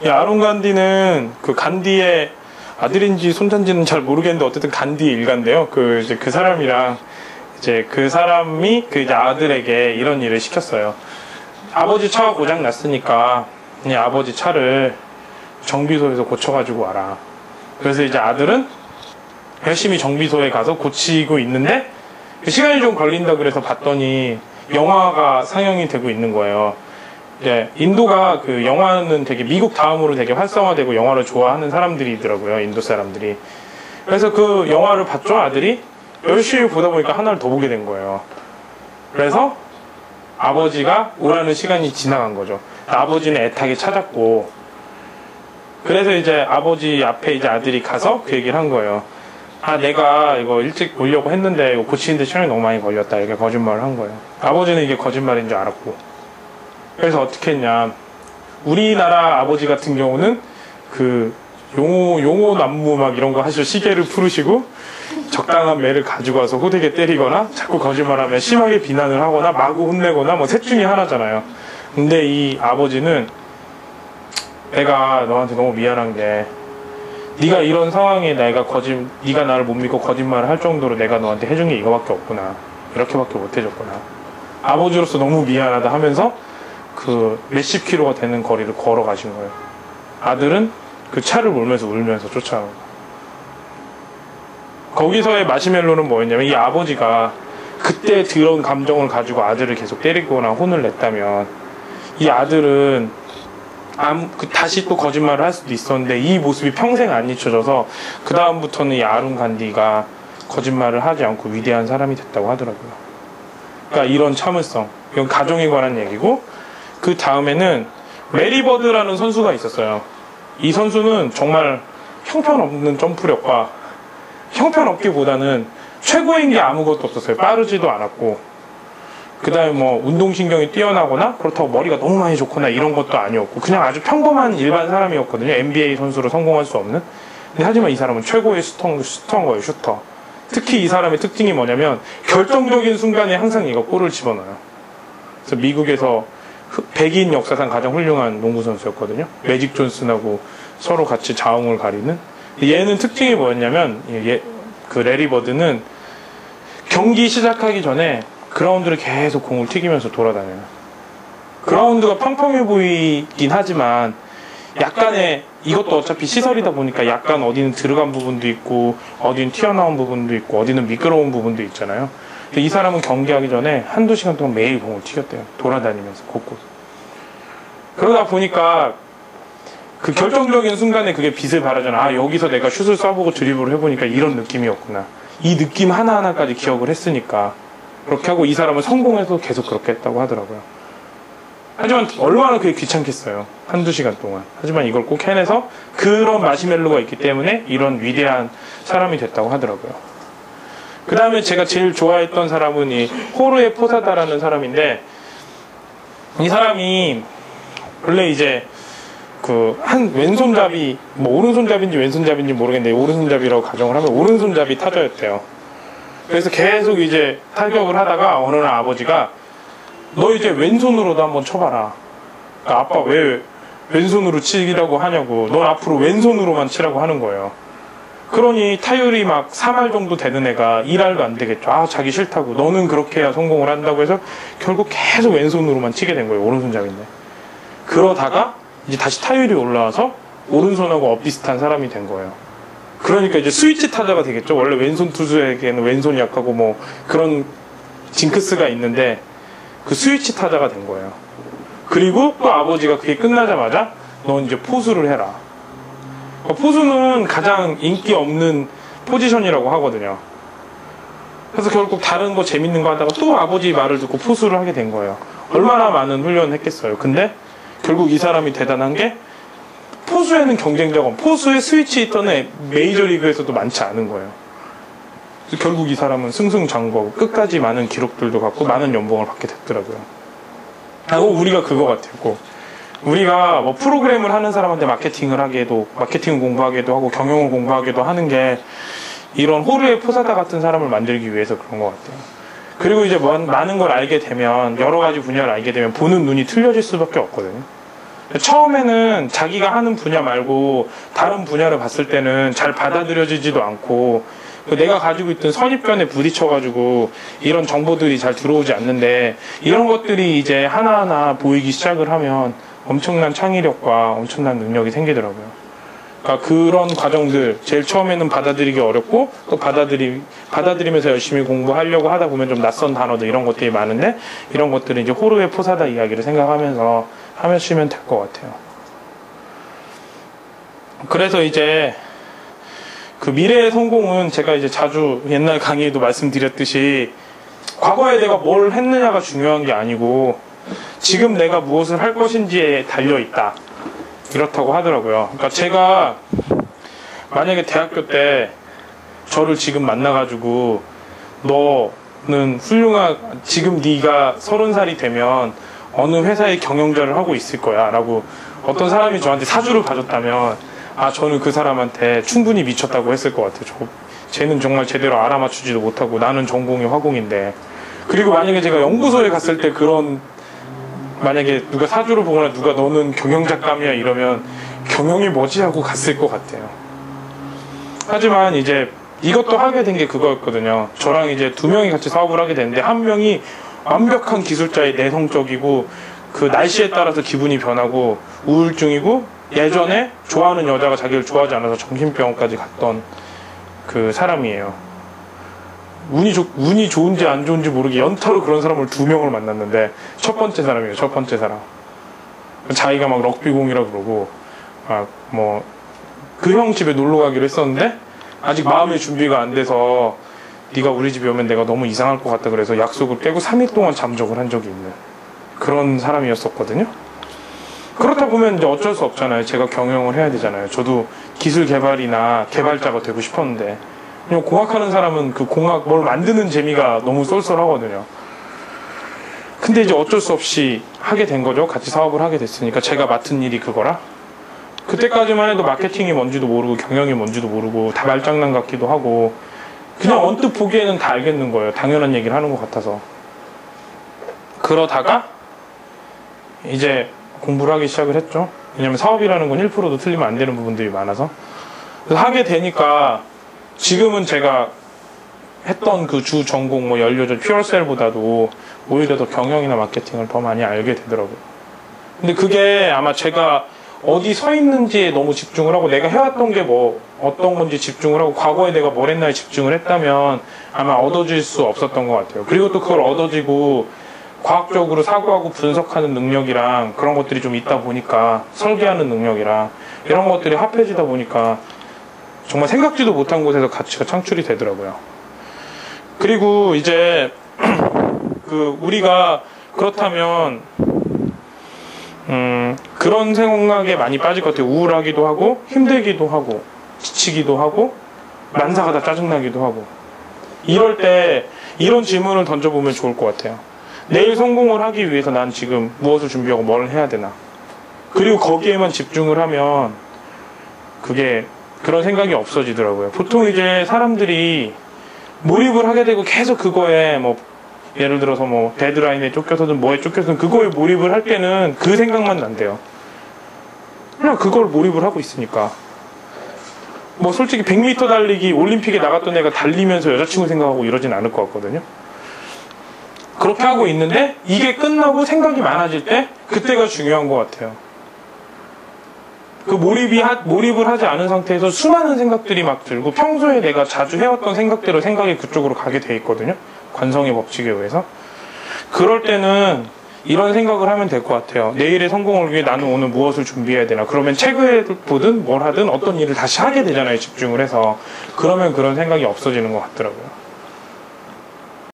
이 아론 간디는 그 간디의 아들인지 손자인지는 잘 모르겠는데 어쨌든 간디 일가인데요. 이제 그 사람이랑 이제 그 사람이 그 이제 아들에게 이런 일을 시켰어요. 아버지 차가 고장 났으니까 이 아버지 차를 정비소에서 고쳐가지고 와라. 그래서 이제 아들은 열심히 정비소에 가서 고치고 있는데 시간이 좀 걸린다 그래서 봤더니 영화가 상영이 되고 있는 거예요. 이제 인도가 그 영화는 되게 미국 다음으로 되게 활성화되고 영화를 좋아하는 사람들이더라고요. 인도 사람들이. 그래서 그 영화를 봤죠, 아들이. 열심히 보다 보니까 하나를 더 보게 된 거예요. 그래서 아버지가 오라는 시간이 지나간 거죠. 아버지는 애타게 찾았고, 그래서 이제 아버지 앞에 이제 아들이 가서 그 얘기를 한 거예요. 아, 내가 이거 일찍 오려고 했는데 이거 고치는데 시간이 너무 많이 걸렸다. 이렇게 거짓말을 한 거예요. 아버지는 이게 거짓말인 줄 알았고. 그래서 어떻게 했냐. 우리나라 아버지 같은 경우는 그 용호 난무 막 이런 거 하시고 시계를 풀으시고 적당한 매를 가지고 와서 호되게 때리거나 자꾸 거짓말하면 심하게 비난을 하거나 마구 혼내거나 뭐 셋 중에 하나잖아요. 근데 이 아버지는 내가 너한테 너무 미안한 게 네가 이런 상황에 네가 나를 못 믿고 거짓말을 할 정도로 내가 너한테 해준 게 이거밖에 없구나. 이렇게밖에 못 해줬구나. 아버지로서 너무 미안하다 하면서 그 몇십 킬로가 되는 거리를 걸어가신 거예요. 아들은 그 차를 몰면서 울면서 쫓아오고. 거기서의 마시멜로는 뭐였냐면 이 아버지가 그때 들어온 감정을 가지고 아들을 계속 때리거나 혼을 냈다면 이 아들은 다시 또 거짓말을 할 수도 있었는데 이 모습이 평생 안 잊혀져서 그 다음부터는 이 아론 간디가 거짓말을 하지 않고 위대한 사람이 됐다고 하더라고요. 그러니까 이런 참을성, 이건 가정에 관한 얘기고, 그 다음에는 메리 버드라는 선수가 있었어요. 이 선수는 정말 형편없는 점프력과 형편없기보다는 최고인 게 아무것도 없었어요. 빠르지도 않았고, 그 다음에 뭐 운동신경이 뛰어나거나 그렇다고 머리가 너무 많이 좋거나 이런 것도 아니었고 그냥 아주 평범한 일반 사람이었거든요. NBA 선수로 성공할 수 없는. 근데 하지만 이 사람은 최고의 슈터인 거예요. 슈터. 특히 이 사람의 특징이 뭐냐면 결정적인 순간에 항상 이거 골을 집어넣어요. 그래서 미국에서 백인 역사상 가장 훌륭한 농구 선수였거든요. 매직 존슨하고 서로 같이 자웅을 가리는. 얘는 특징이 뭐였냐면 그 레리 버드는 경기 시작하기 전에 그라운드를 계속 공을 튀기면서 돌아다녀요. 그라운드가 평평해 보이긴 하지만 약간의, 이것도 어차피 시설이다 보니까 약간 어디는 들어간 부분도 있고 어디는 튀어나온 부분도 있고 어디는 미끄러운 부분도 있잖아요. 근데 이 사람은 경기하기 전에 한두 시간 동안 매일 공을 튀겼대요. 돌아다니면서 곳곳. 그러다 보니까 그 결정적인 순간에 그게 빛을 발하잖아. 아, 여기서 내가 슛을 쏴보고 드리블을 해보니까 이런 느낌이었구나. 이 느낌 하나하나까지 기억을 했으니까 그렇게 하고 이 사람은 성공해서 계속 그렇게 했다고 하더라고요. 하지만 얼마나 그게 귀찮겠어요. 한두 시간 동안. 하지만 이걸 꼭 해내서 그런 마시멜로가 있기 때문에 이런 위대한 사람이 됐다고 하더라고요. 그 다음에 제가 제일 좋아했던 사람은 이 호르헤 포사다라는 사람인데, 이 사람이 원래 이제 그 한 왼손잡이, 뭐 오른손잡이인지 왼손잡이인지 모르겠는데 오른손잡이라고 가정을 하면 오른손잡이 타자였대요. 그래서 계속 이제 타격을 하다가 어느 날 아버지가 너 이제 왼손으로도 한번 쳐봐라. 그러니까 아빠 왜 왼손으로 치라고 하냐고. 넌 앞으로 왼손으로만 치라고 하는 거예요. 그러니 타율이 막 3할 정도 되는 애가 1할도 안 되겠죠. 아, 자기 싫다고. 너는 그렇게 해야 성공을 한다고 해서 결국 계속 왼손으로만 치게 된 거예요. 오른손잡이인데. 그러다가 이제 다시 타율이 올라와서 오른손하고 엇비슷한 사람이 된 거예요. 그러니까 이제 스위치 타자가 되겠죠. 원래 왼손 투수에게는 왼손이 약하고 뭐 그런 징크스가 있는데 그 스위치 타자가 된 거예요. 그리고 또 아버지가 그게 끝나자마자 넌 이제 포수를 해라. 포수는 가장 인기 없는 포지션이라고 하거든요. 그래서 결국 다른 거 재밌는 거 하다가 또 아버지 말을 듣고 포수를 하게 된 거예요. 얼마나 많은 훈련을 했겠어요. 근데 결국 이 사람이 대단한 게 포수에는 경쟁자가, 포수의 스위치 히터는 메이저리그에서도 많지 않은 거예요. 그래서 결국 이 사람은 승승장구하고 끝까지 많은 기록들도 갖고 많은 연봉을 받게 됐더라고요. 하고 우리가 그거 같았고, 우리가 뭐 프로그램을 하는 사람한테 마케팅을 하게도, 마케팅 공부하게도 하고 경영을 공부하게도 하는 게 이런 호르헤 포사다 같은 사람을 만들기 위해서 그런 것 같아요. 그리고 이제 많은 걸 알게 되면, 여러 가지 분야를 알게 되면 보는 눈이 틀려질 수밖에 없거든요. 처음에는 자기가 하는 분야 말고 다른 분야를 봤을 때는 잘 받아들여지지도 않고 내가 가지고 있던 선입견에 부딪혀가지고 이런 정보들이 잘 들어오지 않는데 이런 것들이 이제 하나하나 보이기 시작을 하면 엄청난 창의력과 엄청난 능력이 생기더라고요. 그러니까 그런 과정들 제일 처음에는 받아들이기 어렵고 또 받아들이면서 열심히 공부하려고 하다 보면 좀 낯선 단어들 이런 것들이 많은데 이런 것들은 이제 호르의 포사다 이야기를 생각하면서 하시면 될 것 같아요. 그래서 이제 그 미래의 성공은 제가 이제 자주 옛날 강의에도 말씀드렸듯이 과거에 내가 뭘 했느냐가 중요한 게 아니고 지금 내가 무엇을 할 것인지에 달려있다. 이렇다고 하더라고요. 그러니까 제가 만약에 대학교 때 저를 지금 만나가지고 너는 지금 네가 30살이 되면 어느 회사의 경영자를 하고 있을 거야 라고 어떤 사람이 저한테 사주를 봐줬다면 저는 그 사람한테 충분히 미쳤다고 했을 것 같아요. 쟤는 정말 제대로 알아맞추지도 못하고 나는 전공이 화공인데. 그리고 만약에 제가 연구소에 갔을 때 만약에 누가 사주를 보거나 누가 너는 경영작감이야 이러면 경영이 뭐지 하고 갔을 것 같아요. 하지만 이제 이것도 하게 된 게 그거였거든요. 저랑 이제 2명이 같이 사업을 하게 됐는데 한 명이 완벽한 기술자의 내성적이고 그 날씨에 따라서 기분이 변하고 우울증이고 예전에 좋아하는 여자가 자기를 좋아하지 않아서 정신병원까지 갔던 그 사람이에요. 운이 좋은지 안 좋은지 모르게 연타로 그런 사람을 2명을 만났는데 첫 번째 사람이에요. 첫 번째 사람. 자기가 막 럭비공이라 그러고 그 형 집에 놀러 가기로 했었는데 아직 마음의 준비가 안 돼서 네가 우리 집에 오면 내가 너무 이상할 것 같다 그래서 약속을 깨고 3일 동안 잠적을 한 적이 있는 그런 사람이었었거든요. 그렇다 보면 이제 어쩔 수 없잖아요. 제가 경영을 해야 되잖아요. 저도 기술 개발이나 개발자가 되고 싶었는데 그냥 공학하는 사람은 그 공학 뭘 만드는 재미가 너무 쏠쏠하거든요. 근데 이제 어쩔 수 없이 하게 된 거죠. 같이 사업을 하게 됐으니까 제가 맡은 일이 그거라. 그때까지만 해도 마케팅이 뭔지도 모르고 경영이 뭔지도 모르고 다 말장난 같기도 하고 그냥 언뜻 보기에는 다 알겠는 거예요. 당연한 얘기를 하는 것 같아서. 그러다가 이제 공부를 하기 시작을 했죠. 왜냐면 사업이라는 건 1%도 틀리면 안 되는 부분들이 많아서. 그래서 하게 되니까 지금은 제가 했던 그 주 전공 연료전 퓨어셀보다도 오히려 더 경영이나 마케팅을 더 많이 알게 되더라고요. 근데 그게 아마 제가 어디 서 있는지에 너무 집중을 하고 내가 해왔던 게 어떤 건지 집중을 하고 과거에 내가 뭘 했나에 집중을 했다면 아마 얻어질 수 없었던 것 같아요. 그리고 또 그걸 얻어지고 과학적으로 사고하고 분석하는 능력이랑 그런 것들이 좀 있다 보니까 설계하는 능력이랑 이런 것들이 합해지다 보니까 정말 생각지도 못한 곳에서 가치가 창출이 되더라고요. 그리고 이제 우리가 그렇다면 그런 생각에 많이 빠질 것 같아요. 우울하기도 하고 힘들기도 하고 지치기도 하고 만사가 다 짜증나기도 하고 이럴 때 이런 질문을 던져보면 좋을 것 같아요. 내일 성공을 하기 위해서 난 지금 무엇을 준비하고 뭘 해야 되나. 그리고 거기에만 집중을 하면 그런 생각이 없어지더라고요. 보통 이제 사람들이 몰입을 하게 되고 계속 그거에 예를 들어서 데드라인에 쫓겨서든 뭐에 쫓겨서든 그거에 몰입을 할 때는 그 생각만 난대요. 그냥 그걸 몰입을 하고 있으니까. 솔직히 100m 달리기 올림픽에 나갔던 애가 달리면서 여자친구 생각하고 이러진 않을 것 같거든요. 그렇게 하고 있는데 이게 끝나고 생각이 많아질 때 그때가 중요한 것 같아요. 그 몰입을 하지 않은 상태에서 수많은 생각들이 막 들고 평소에 내가 자주 해왔던 생각대로 생각이 그쪽으로 가게 돼 있거든요. 관성의 법칙에 의해서. 그럴 때는 이런 생각을 하면 될 것 같아요. 내일의 성공을 위해 나는 오늘 무엇을 준비해야 되나. 그러면 책을 보든 뭘 하든 어떤 일을 다시 하게 되잖아요. 집중을 해서. 그러면 그런 생각이 없어지는 것 같더라고요.